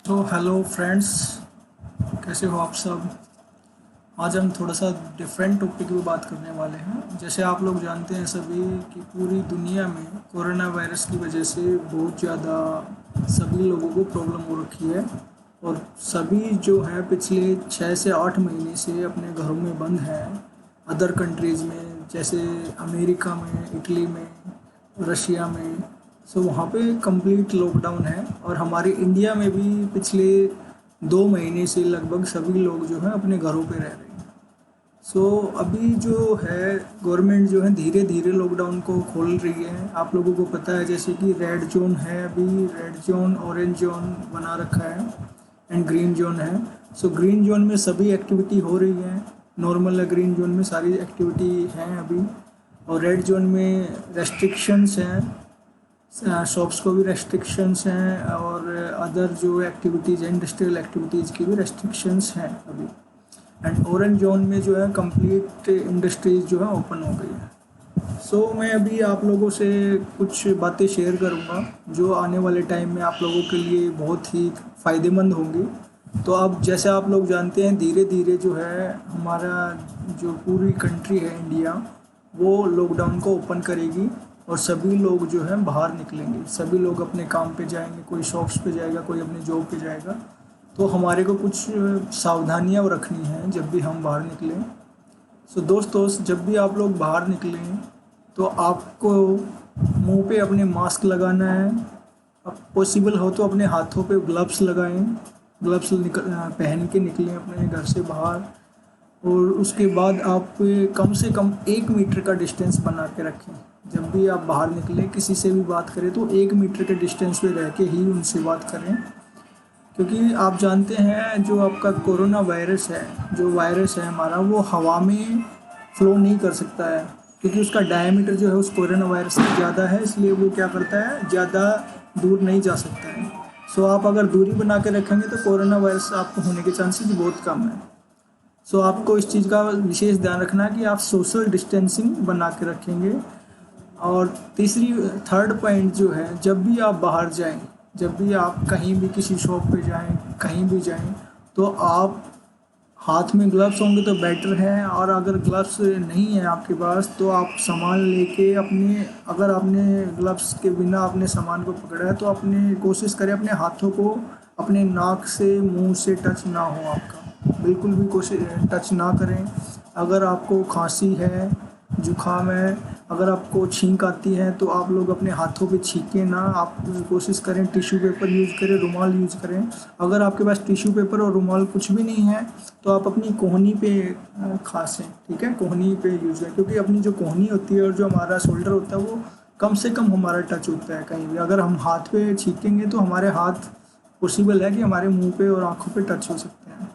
तो hello friends, कैसे हो आप सब। आज हम थोड़ा सा डिफरेंट टॉपिक पे बात करने वाले हैं। जैसे आप लोग जानते हैं सभी कि पूरी दुनिया में कोरोना वायरस की वजह से बहुत ज़्यादा सभी लोगों को प्रॉब्लम हो रखी है। और सभी जो है पिछले 6 से 8 महीने से अपने घरों में बंद हैं। अदर कंट्रीज़ में जैसे अमेरिका में, इटली में, रशिया में, सो वहाँ पे कंप्लीट लॉकडाउन है। और हमारे इंडिया में भी पिछले 2 महीने से लगभग सभी लोग जो है अपने घरों पे रह रहे हैं। सो अभी जो है गवर्नमेंट जो है धीरे धीरे लॉकडाउन को खोल रही है। आप लोगों को पता है जैसे कि रेड जोन है, अभी रेड जोन, ऑरेंज जोन बना रखा है एंड ग्रीन जोन है। सो ग्रीन जोन में सभी एक्टिविटी हो रही है, नॉर्मल है। ग्रीन जोन में सारी एक्टिविटी हैं अभी। और रेड जोन में रेस्ट्रिक्शंस हैं, शॉप्स को भी रेस्ट्रिक्शंस हैं, और अदर जो एक्टिविटीज़ हैं, इंडस्ट्रियल एक्टिविटीज़ की भी रेस्ट्रिक्शंस हैं अभी। एंड ऑरेंज जोन में जो है कंप्लीट इंडस्ट्रीज़ जो है ओपन हो गई है। सो मैं अभी आप लोगों से कुछ बातें शेयर करूंगा जो आने वाले टाइम में आप लोगों के लिए बहुत ही फ़ायदेमंद होंगी। तो अब जैसे आप लोग जानते हैं धीरे धीरे जो है हमारा जो पूरी कंट्री है इंडिया, वो लॉकडाउन को ओपन करेगी और सभी लोग जो है बाहर निकलेंगे। सभी लोग अपने काम पे जाएंगे, कोई शॉप्स पे जाएगा, कोई अपने जॉब पे जाएगा। तो हमारे को कुछ सावधानियां रखनी है जब भी हम बाहर निकलें। सो दोस्तों, जब भी आप लोग बाहर निकलें तो आपको मुंह पे अपने मास्क लगाना है। अब पॉसिबल हो तो अपने हाथों पे ग्लव्स लगाएं, ग्लव्स पहन के निकलें अपने घर से बाहर। और उसके बाद आप कम से कम 1 मीटर का डिस्टेंस बना के रखें। जब भी आप बाहर निकलें, किसी से भी बात करें तो 1 मीटर के डिस्टेंस पे रह के ही उनसे बात करें। क्योंकि आप जानते हैं जो आपका कोरोना वायरस है, जो वायरस है हमारा, वो हवा में फ्लो नहीं कर सकता है। क्योंकि उसका डायमीटर जो है उस कोरोना वायरस से ज़्यादा है, इसलिए वो क्या करता है, ज़्यादा दूर नहीं जा सकता है। सो आप अगर दूरी बना के रखेंगे तो कोरोना वायरस आपको होने के चांसेस बहुत कम है। सो आपको इस चीज़ का विशेष ध्यान रखना है कि आप सोशल डिस्टेंसिंग बना के रखेंगे। और थर्ड पॉइंट जो है, जब भी आप बाहर जाएं, जब भी आप कहीं भी किसी शॉप पे जाएं, कहीं भी जाएं, तो आप हाथ में ग्लव्स होंगे तो बेटर है। और अगर ग्लव्स नहीं है आपके पास तो आप सामान लेके अपने, अगर आपने ग्लव्स के बिना अपने सामान को पकड़ा है तो अपने कोशिश करें अपने हाथों को अपने नाक से, मुंह से टच ना हो आपका, बिल्कुल भी कोशिश टच ना करें। अगर आपको खांसी है, जुकाम है, अगर आपको छींक आती है तो आप लोग अपने हाथों पे छींकें ना। आप कोशिश करें टिश्यू पेपर यूज़ करें, रुमाल यूज़ करें। अगर आपके पास टिश्यू पेपर और रुमाल कुछ भी नहीं है तो आप अपनी कोहनी पे खांसें, ठीक है, कोहनी पे यूज़ करें। क्योंकि अपनी जो कोहनी होती है और जो हमारा शोल्डर होता है वो कम से कम हमारा टच होता है कहीं भी। अगर हम हाथ पे छींकेंगे तो हमारे हाथ पॉसिबल है कि हमारे मुंह पे और आँखों पे टच हो सकते हैं।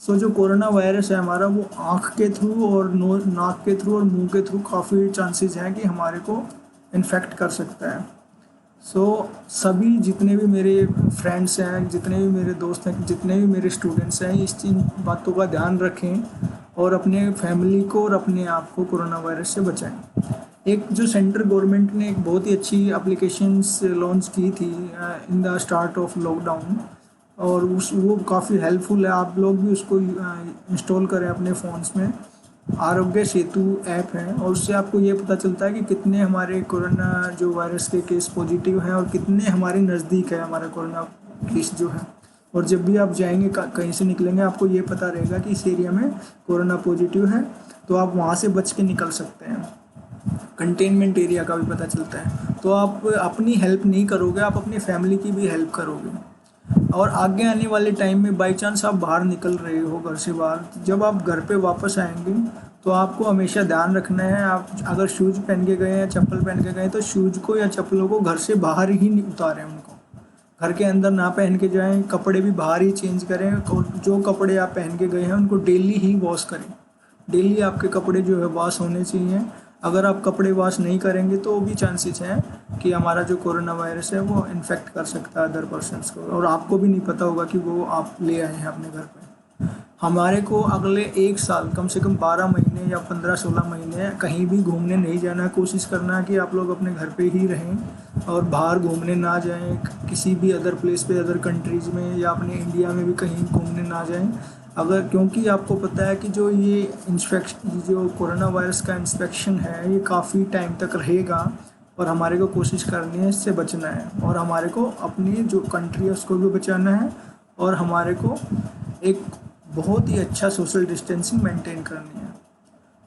सो जो कोरोना वायरस है हमारा, वो आँख के थ्रू और नाक के थ्रू और मुंह के थ्रू काफ़ी चांसेस हैं कि हमारे को इन्फेक्ट कर सकता है। सो सभी जितने भी मेरे फ्रेंड्स हैं, जितने भी मेरे दोस्त हैं, जितने भी मेरे स्टूडेंट्स हैं, इस बातों का ध्यान रखें और अपने फैमिली को और अपने आप को कोरोना वायरस से बचाएं। एक जो सेंट्रल गवर्नमेंट ने एक बहुत ही अच्छी एप्लीकेशंस लॉन्च की थी in the start of lockdown, और वो काफ़ी हेल्पफुल है। आप लोग भी उसको इंस्टॉल करें अपने फ़ोन्स में। आरोग्य सेतु ऐप है और उससे आपको ये पता चलता है कि कितने हमारे कोरोना जो वायरस के केस पॉजिटिव हैं और कितने हमारे नज़दीक है हमारा कोरोना केस जो है। और जब भी आप जाएंगे, कहीं से निकलेंगे, आपको ये पता रहेगा कि इस एरिया में कोरोना पॉजिटिव है, तो आप वहाँ से बच के निकल सकते हैं। कंटेनमेंट एरिया का भी पता चलता है। तो आप अपनी हेल्प नहीं करोगे, आप अपनी फैमिली की भी हेल्प करोगे। और आगे आने वाले टाइम में बाई चांस आप बाहर निकल रहे हो घर से बाहर, जब आप घर पे वापस आएंगे तो आपको हमेशा ध्यान रखना है, आप अगर शूज़ पहन के गए हैं, चप्पल पहन के गए तो शूज़ को या चप्पलों को घर से बाहर ही नहीं उतारें, उनको घर के अंदर ना पहन के जाएं। कपड़े भी बाहर ही चेंज करें और जो कपड़े आप पहन के गए हैं उनको डेली ही वॉश करें। डेली आपके कपड़े जो है वॉश होने चाहिए। अगर आप कपड़े वॉश नहीं करेंगे तो भी चांसेस हैं कि हमारा जो कोरोना वायरस है वो इन्फेक्ट कर सकता है अदर पर्सन्स को, और आपको भी नहीं पता होगा कि वो आप ले आए हैं अपने घर पे। हमारे को अगले 1 साल कम से कम 12 महीने या 15-16 महीने कहीं भी घूमने नहीं जाना है। कोशिश करना है कि आप लोग अपने घर पे ही रहें और बाहर घूमने ना जाएं, किसी भी अदर प्लेस पे, अदर कंट्रीज़ में या अपने इंडिया में भी कहीं घूमने ना जाएं। अगर, क्योंकि आपको पता है कि जो ये इंस्पेक्शन, जो कोरोना वायरस का इंस्पेक्शन है, ये काफ़ी टाइम तक रहेगा और हमारे को कोशिश करनी है इससे बचना है, और हमारे को अपनी जो कंट्री है उसको भी बचाना है, और हमारे को एक बहुत ही अच्छा सोशल डिस्टेंसिंग मेंटेन करनी है।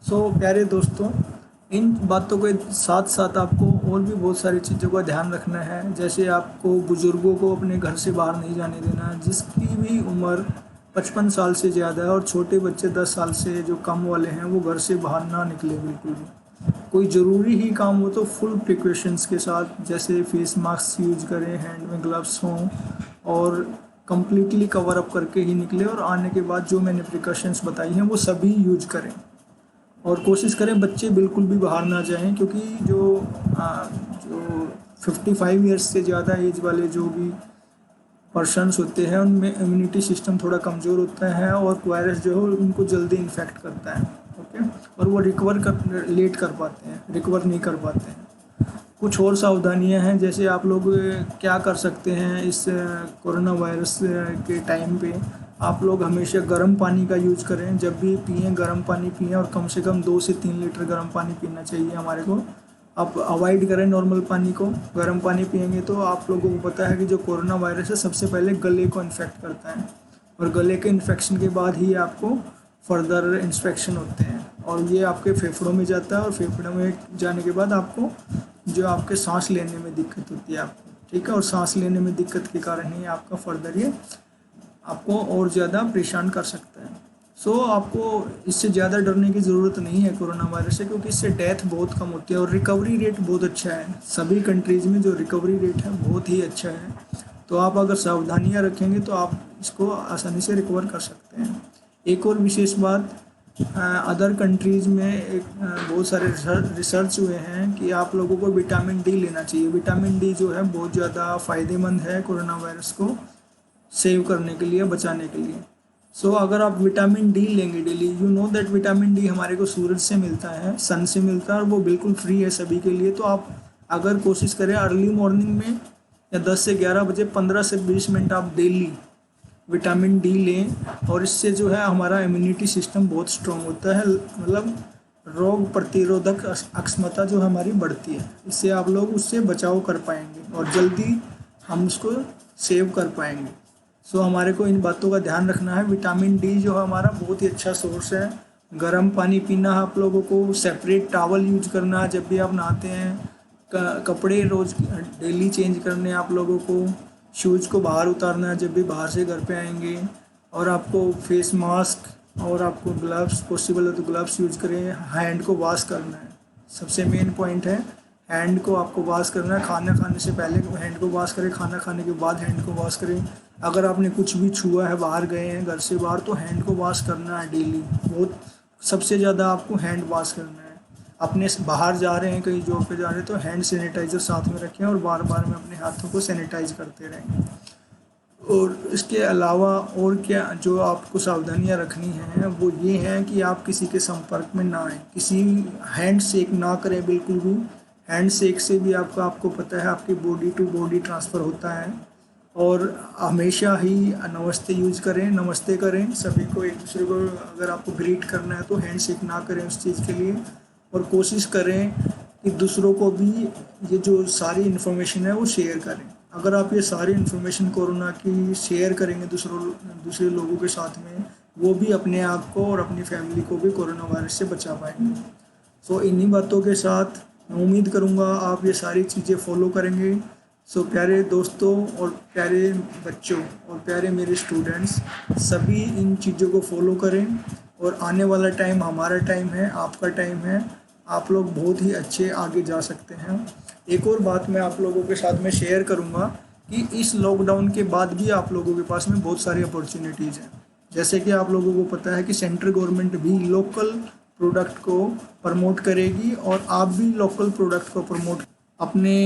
सो प्यारे दोस्तों, इन बातों के साथ साथ आपको और भी बहुत सारी चीज़ों का ध्यान रखना है। जैसे आपको बुज़ुर्गों को अपने घर से बाहर नहीं जाने देना, जिसकी भी उम्र 55 साल से ज़्यादा है, और छोटे बच्चे 10 साल से जो कम वाले हैं वो घर से बाहर ना निकले बिल्कुल भी। कोई ज़रूरी ही काम हो तो फुल प्रिकॉशंस के साथ, जैसे फेस मास्क यूज़ करें, हैंड में ग्लव्स हों, और कम्प्लीटली कवर अप करके ही निकले, और आने के बाद जो मैंने प्रिकॉशंस बताई हैं वो सभी यूज करें। और कोशिश करें बच्चे बिल्कुल भी बाहर ना जाएं, क्योंकि जो 55 ईयर्स से ज़्यादा एज वाले जो भी पर्सन्स होते हैं उनमें इम्यूनिटी सिस्टम थोड़ा कमज़ोर होता है, और वायरस जो है उनको जल्दी इन्फेक्ट करता है। ओके, और वो लेट कर पाते हैं, रिकवर नहीं कर पाते हैं। कुछ और सावधानियां हैं, जैसे आप लोग क्या कर सकते हैं इस कोरोना वायरस के टाइम पे। आप लोग हमेशा गर्म पानी का यूज़ करें, जब भी पिएं गर्म पानी पिएं, और कम से कम 2 से 3 लीटर गर्म पानी पीना चाहिए हमारे को। आप अवॉइड करें नॉर्मल पानी को। गर्म पानी पिएंगे तो आप लोगों को पता है कि जो कोरोना वायरस है सबसे पहले गले को इन्फेक्ट करता है, और गले के इन्फेक्शन के बाद ही आपको फर्दर इंस्पेक्शन होते हैं, और ये आपके फेफड़ों में जाता है, और फेफड़ों में जाने के बाद आपको जो आपके सांस लेने में दिक्कत होती है आपको, ठीक है, और सांस लेने में दिक्कत के कारण ही आपका फर्दर ये आपको और ज़्यादा परेशान कर सकता है। सो आपको इससे ज़्यादा डरने की ज़रूरत नहीं है कोरोना वायरस से, क्योंकि इससे डेथ बहुत कम होती है और रिकवरी रेट बहुत अच्छा है। सभी कंट्रीज़ में जो रिकवरी रेट है बहुत ही अच्छा है। तो आप अगर सावधानियाँ रखेंगे तो आप इसको आसानी से रिकवर कर सकते हैं। एक और विशेष बात, अदर कंट्रीज़ में एक बहुत सारे रिसर्च हुए हैं कि आप लोगों को विटामिन डी लेना चाहिए। विटामिन डी जो है बहुत ज़्यादा फ़ायदेमंद है कोरोना वायरस को सेव करने के लिए, बचाने के लिए। सो अगर आप विटामिन डी लेंगे daily, you know that vitamin D हमारे को सूरज से मिलता है, सन से मिलता है, और वो बिल्कुल फ्री है सभी के लिए। तो आप अगर कोशिश करें अर्ली मॉर्निंग में या 10 से 11 बजे 15 से 20 मिनट आप डेली विटामिन डी लें, और इससे जो है हमारा इम्यूनिटी सिस्टम बहुत स्ट्रॉन्ग होता है, मतलब रोग प्रतिरोधक क्षमता जो हमारी बढ़ती है। इससे आप लोग उससे बचाव कर पाएंगे और जल्दी हम उसको सेव कर पाएंगे। सो हमारे को इन बातों का ध्यान रखना है। विटामिन डी जो है हमारा बहुत ही अच्छा सोर्स है। गर्म पानी पीना है आप लोगों को, सेपरेट टॉवल यूज करना है जब भी आप नहाते हैं, कपड़े रोज़ डेली चेंज करने हैं आप लोगों को, शूज़ को बाहर उतारना है जब भी बाहर से घर पे आएंगे, और आपको फेस मास्क और आपको ग्लव्स, पॉसिबल है तो ग्लव्स यूज करें। हैंड को वॉश करना है, सबसे मेन पॉइंट है, हैंड को आपको वॉश करना है। खाना खाने से पहले हैंड को वॉश करें, खाना खाने के बाद हैंड को वॉश करें। अगर आपने कुछ भी छुआ है, बाहर गए हैं घर से बाहर, तो हैंड को वॉश करना है डेली। बहुत सबसे ज़्यादा आपको हैंड वॉश करना है। अपने बाहर जा रहे हैं, कहीं जॉब पे जा रहे हैं, तो हैंड सैनिटाइज़र साथ में रखें और बार बार में अपने हाथों को सैनिटाइज करते रहें। और इसके अलावा और क्या जो आपको सावधानियां रखनी हैं वो ये हैं कि आप किसी के संपर्क में ना आएँ, किसी हैंड शेक ना करें बिल्कुल भी। हैंड शेक से भी आपको पता है आपकी बॉडी टू बॉडी ट्रांसफ़र होता है। और हमेशा ही नमस्ते यूज करें, नमस्ते करें सभी को, एक दूसरे को अगर आपको ग्रीट करना है तो हैंड शेक ना करें उस चीज़ के लिए। और कोशिश करें कि दूसरों को भी ये जो सारी इन्फॉर्मेशन है वो शेयर करें। अगर आप ये सारी इन्फॉर्मेशन कोरोना की शेयर करेंगे दूसरे लोगों के साथ में, वो भी अपने आप को और अपनी फैमिली को भी कोरोना वायरस से बचा पाएंगे। सो इन्हीं बातों के साथ मैं उम्मीद करूँगा आप ये सारी चीज़ें फॉलो करेंगे। सो प्यारे दोस्तों और प्यारे बच्चों और प्यारे मेरे स्टूडेंट्स, सभी इन चीज़ों को फॉलो करें। और आने वाला टाइम हमारा टाइम है, आपका टाइम है, आप लोग बहुत ही अच्छे आगे जा सकते हैं। एक और बात मैं आप लोगों के साथ में शेयर करूंगा कि इस लॉकडाउन के बाद भी आप लोगों के पास में बहुत सारी अपॉर्चुनिटीज़ हैं। जैसे कि आप लोगों को पता है कि सेंट्रल गवर्नमेंट भी लोकल प्रोडक्ट को प्रमोट करेगी, और आप भी लोकल प्रोडक्ट को प्रमोट अपने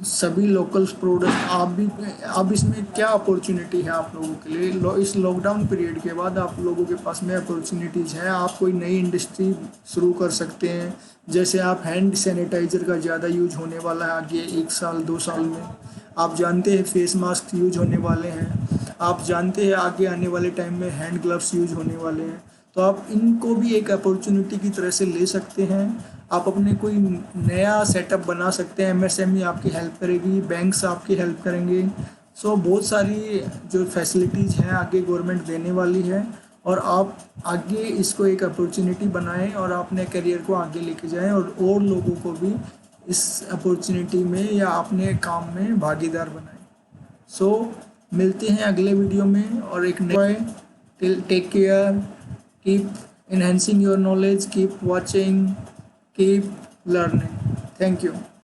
सभी लोकल प्रोडक्ट आप इसमें क्या अपॉर्चुनिटी है आप लोगों के लिए इस लॉकडाउन पीरियड के बाद आप लोगों के पास में अपॉर्चुनिटीज़ है। आप कोई नई इंडस्ट्री शुरू कर सकते हैं। जैसे आप हैंड सैनिटाइज़र का ज़्यादा यूज होने वाला है आगे 1 साल 2 साल में। आप जानते हैं फेस मास्क यूज होने वाले हैं। आप जानते हैं आगे आने वाले टाइम में हैंड ग्लव्स यूज होने वाले हैं। तो आप इनको भी एक अपॉर्चुनिटी की तरह से ले सकते हैं। आप अपने कोई नया सेटअप बना सकते हैं। एमएसएमई आपकी हेल्प करेगी, बैंक्स आपकी हेल्प करेंगे। सो बहुत सारी जो फैसिलिटीज़ हैं आगे गवर्नमेंट देने वाली है, और आप आगे इसको एक अपॉर्चुनिटी बनाएं और अपने करियर को आगे लेके जाएं और लोगों को भी इस अपॉर्चुनिटी में या अपने काम में भागीदार बनाएं। सो मिलते हैं अगले वीडियो में और एक नए। Take care, keep enhancing your knowledge, keep watching, keep learning. Thank you.